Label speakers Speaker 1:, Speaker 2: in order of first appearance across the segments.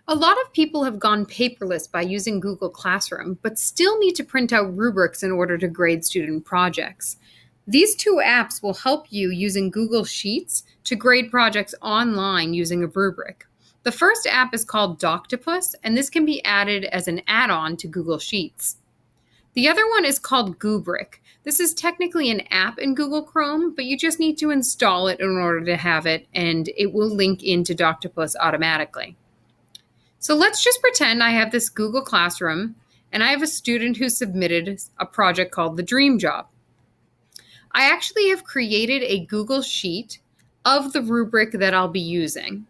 Speaker 1: A lot of people have gone paperless by using Google Classroom, but still need to print out rubrics in order to grade student projects. These two apps will help you using Google Sheets to grade projects online using a rubric. The first app is called Doctopus, and this can be added as an add-on to Google Sheets. The other one is called Goobric. This is technically an app in Google Chrome, but you just need to install it in order to have it, and it will link into Doctopus automatically. So let's just pretend I have this Google Classroom and I have a student who submitted a project called the Dream Job. I actually have created a Google Sheet of the rubric that I'll be using.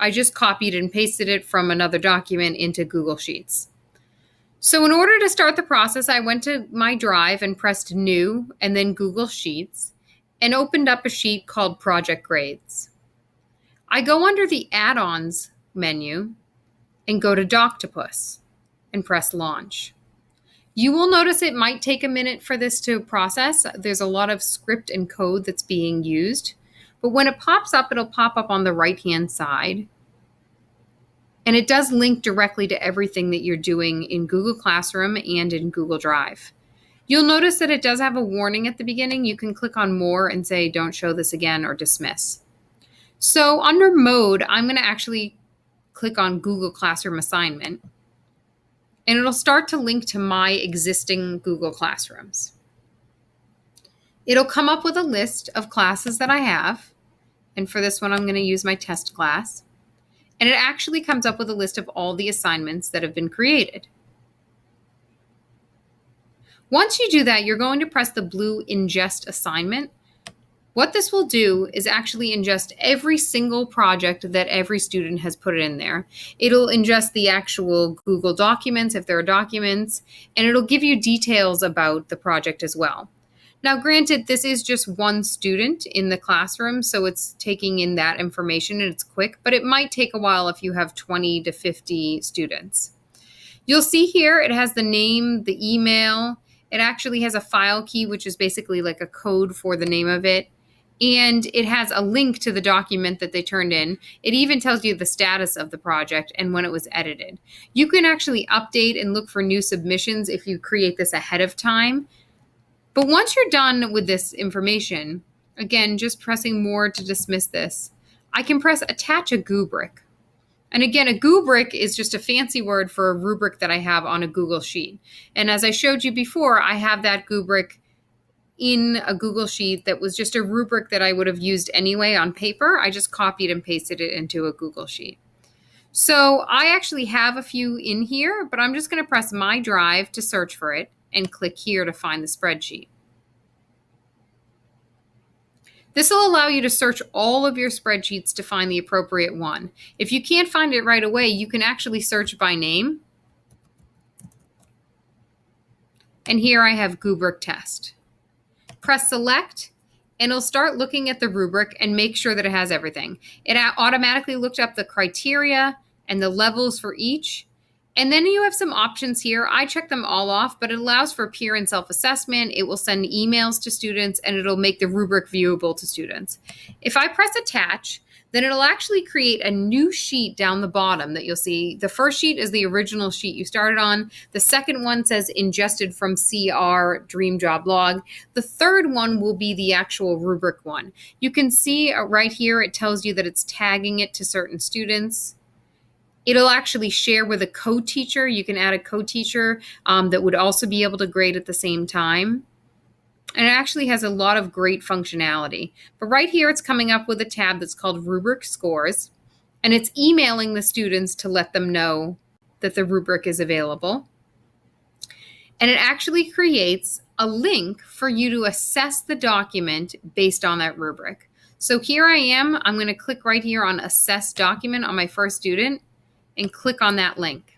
Speaker 1: I just copied and pasted it from another document into Google Sheets. So in order to start the process, I went to my Drive and pressed New and then Google Sheets and opened up a sheet called Project Grades. I go under the Add-ons menu and go to Doctopus and press Launch. You will notice it might take a minute for this to process. There's a lot of script and code that's being used. But when it pops up, it'll pop up on the right-hand side. And it does link directly to everything that you're doing in Google Classroom and in Google Drive. You'll notice that it does have a warning at the beginning. You can click on More and say, don't show this again, or dismiss. So under Mode, I'm going to actually click on Google Classroom Assignment, and it'll start to link to my existing Google Classrooms. It'll come up with a list of classes that I have, and for this one, I'm going to use my test class, and it actually comes up with a list of all the assignments that have been created. Once you do that, you're going to press the blue Ingest Assignment. What this will do is actually ingest every single project that every student has put in there. It'll ingest the actual Google documents, if there are documents, and it'll give you details about the project as well. Now, granted, this is just one student in the classroom, so it's taking in that information and it's quick, but it might take a while if you have 20 to 50 students. You'll see here it has the name, the email. It actually has a file key, which is basically like a code for the name of it. And it has a link to the document that they turned in. It even tells you the status of the project and when it was edited. You can actually update and look for new submissions if you create this ahead of time. But once you're done with this information, again, just pressing More to dismiss this, I can press Attach a Goobric. And again, a Goobric is just a fancy word for a rubric that I have on a Google Sheet. And as I showed you before, I have that Goobric in a Google Sheet that was just a rubric that I would have used anyway on paper. I just copied and pasted it into a Google Sheet. So I actually have a few in here, but I'm just going to press My Drive to search for it and click here to find the spreadsheet. This will allow you to search all of your spreadsheets to find the appropriate one. If you can't find it right away, you can actually search by name. And here I have Goobric Test. Press Select, and it'll start looking at the rubric and make sure that it has everything. It automatically looked up the criteria and the levels for each. And then you have some options here. I check them all off, but it allows for peer and self-assessment. It will send emails to students, and it'll make the rubric viewable to students. If I press Attach, then it'll actually create a new sheet down the bottom that you'll see. The first sheet is the original sheet you started on. The second one says ingested from CR Dream Job Log. The third one will be the actual rubric one. You can see right here, it tells you that it's tagging it to certain students. It'll actually share with a co-teacher. You can add a co-teacher that would also be able to grade at the same time. And it actually has a lot of great functionality. But right here, it's coming up with a tab that's called Rubric Scores. And it's emailing the students to let them know that the rubric is available. And it actually creates a link for you to assess the document based on that rubric. So here I am. I'm going to click right here on Assess Document on my first student and click on that link.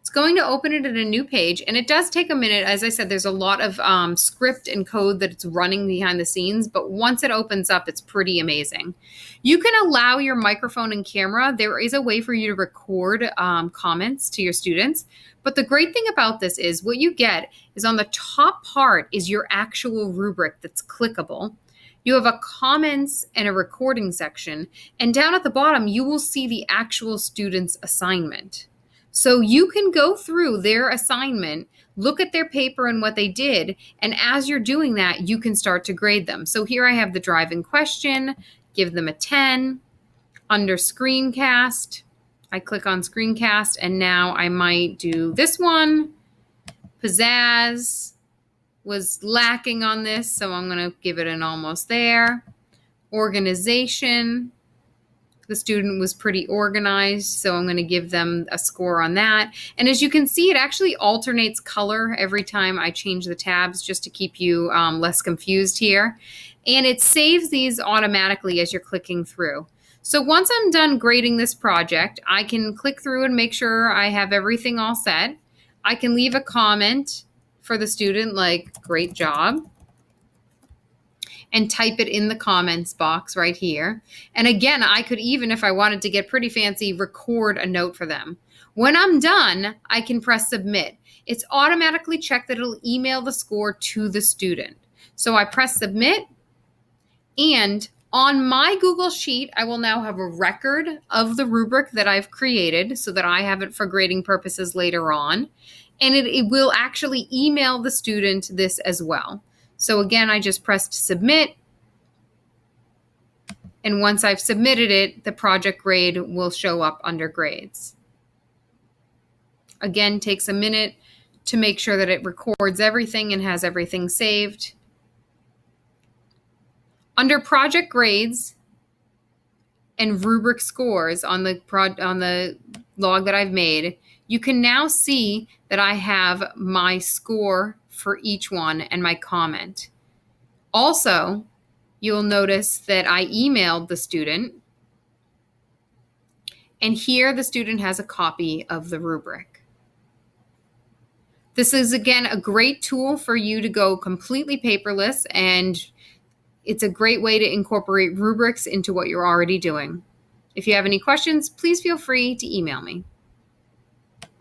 Speaker 1: It's going to open it at a new page, and it does take a minute. As I said, there's a lot of script and code that's running behind the scenes, but once it opens up, it's pretty amazing. You can allow your microphone and camera. There is a way for you to record comments to your students, but the great thing about this is what you get is on the top part is your actual rubric that's clickable. You have a comments and a recording section, and down at the bottom, you will see the actual student's assignment. So you can go through their assignment, look at their paper and what they did, and as you're doing that, you can start to grade them. So here I have the driving question, give them a 10. Under screencast, I click on screencast, and now I might do this one. Pizzazz was lacking on this, so I'm going to give it an almost there. Organization, the student was pretty organized, so I'm going to give them a score on that. And as you can see, it actually alternates color every time I change the tabs, just to keep you less confused here. And it saves these automatically as you're clicking through. So once I'm done grading this project, I can click through and make sure I have everything all set. I can leave a comment for the student, like, great job, and type it in the comments box right here. And again, I could even, if I wanted to get pretty fancy, record a note for them. When I'm done, I can press submit. It's automatically checked that it'll email the score to the student. So I press submit, and on my Google Sheet, I will now have a record of the rubric that I've created so that I have it for grading purposes later on. And it will actually email the student this as well. So again, I just pressed submit. And once I've submitted it, the project grade will show up under grades. Again, takes a minute to make sure that it records everything and has everything saved. Under project grades and rubric scores on the log that I've made, you can now see that I have my score for each one and my comment. Also, you'll notice that I emailed the student, and here the student has a copy of the rubric. This is, again, a great tool for you to go completely paperless, and it's a great way to incorporate rubrics into what you're already doing. If you have any questions, please feel free to email me.